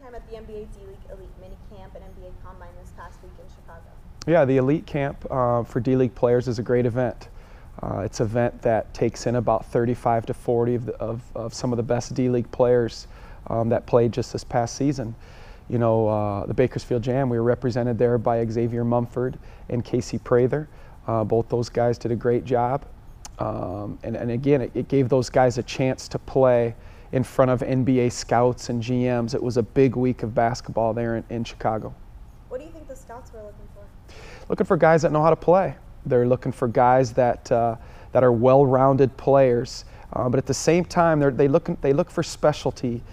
time at the NBA D-League Elite Minicamp and NBA Combine this past week in Chicago. Yeah, the Elite Camp for D-League players is a great event. It's an event that takes in about 35 to 40 of some of the best D-League players that played just this past season. You know, the Bakersfield Jam, we were represented there by Xavier Mumford and Casey Prather. Both those guys did a great job. And again, it gave those guys a chance to play in front of NBA scouts and GMs. It was a big week of basketball there in Chicago. What do you think the scouts were looking for? Looking for guys that know how to play. They're looking for guys that are well-rounded players, but at the same time, they look for specialty,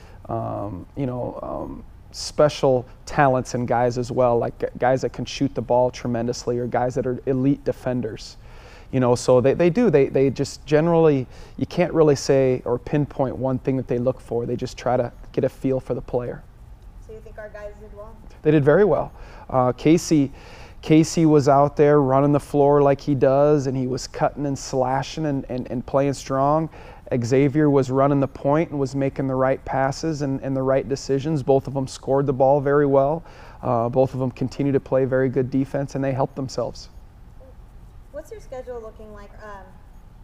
special talents in guys as well, like guys that can shoot the ball tremendously or guys that are elite defenders. You know, so they just generally, you can't really say or pinpoint one thing that they look for. They just try to get a feel for the player. So you think our guys did well? They did very well. Casey was out there running the floor like he does, and he was cutting and slashing and playing strong. Xavier was running the point and was making the right passes and the right decisions. Both of them scored the ball very well. Both of them continue to play very good defense, and they helped themselves. What's your schedule looking like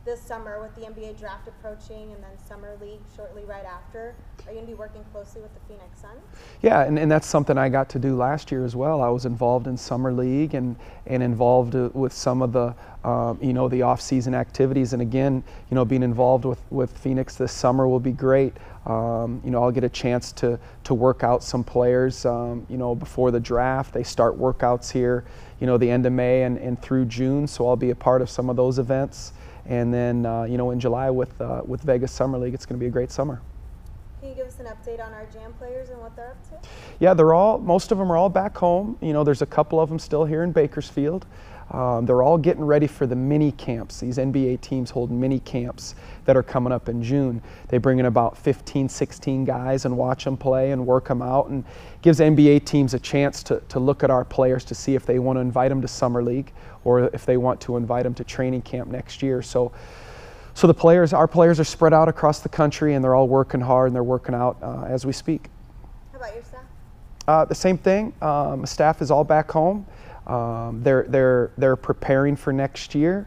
this summer with the NBA draft approaching and then Summer League shortly right after? Are you going to be working closely with the Phoenix Suns? Yeah, and that's something I got to do last year as well. I was involved in Summer League and involved with some of the the off-season activities. And again, being involved with Phoenix this summer will be great. I'll get a chance to work out some players, before the draft. They start workouts here, the end of May and through June, so I'll be a part of some of those events. And then, in July with Vegas Summer League, it's going to be a great summer. Can you give us an update on our Jam players and what they're up to? Yeah, most of them are all back home. There's a couple of them still here in Bakersfield. They're all getting ready for the mini camps. These NBA teams hold mini camps that are coming up in June. They bring in about 15, 16 guys and watch them play and work them out, and gives NBA teams a chance to look at our players to see if they want to invite them to Summer League or if they want to invite them to training camp next year. So our players are spread out across the country, and they're all working hard and they're working out as we speak. How about your staff? The same thing. Staff is all back home. They're preparing for next year.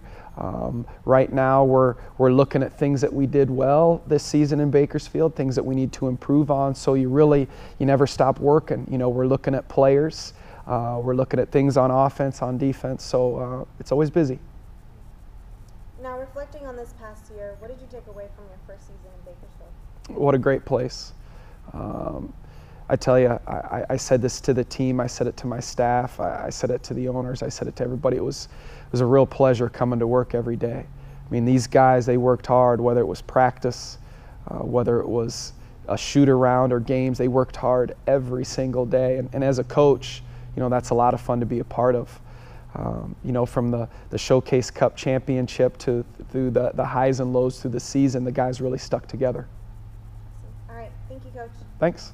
Right now we're looking at things that we did well this season in Bakersfield, things that we need to improve on. So you never stop working. We're looking at players. We're looking at things on offense, on defense. So it's always busy. Now, reflecting on this past year, what did you take away from your first season in Bakersfield? What a great place. I tell you, I said this to the team, I said it to my staff, I said it to the owners, I said it to everybody. It was a real pleasure coming to work every day. I mean, these guys, they worked hard, whether it was practice, whether it was a shoot around or games, they worked hard every single day. And as a coach, that's a lot of fun to be a part of. From the Showcase Cup championship through the highs and lows through the season, the guys really stuck together. All right, thank you, Coach. Thanks.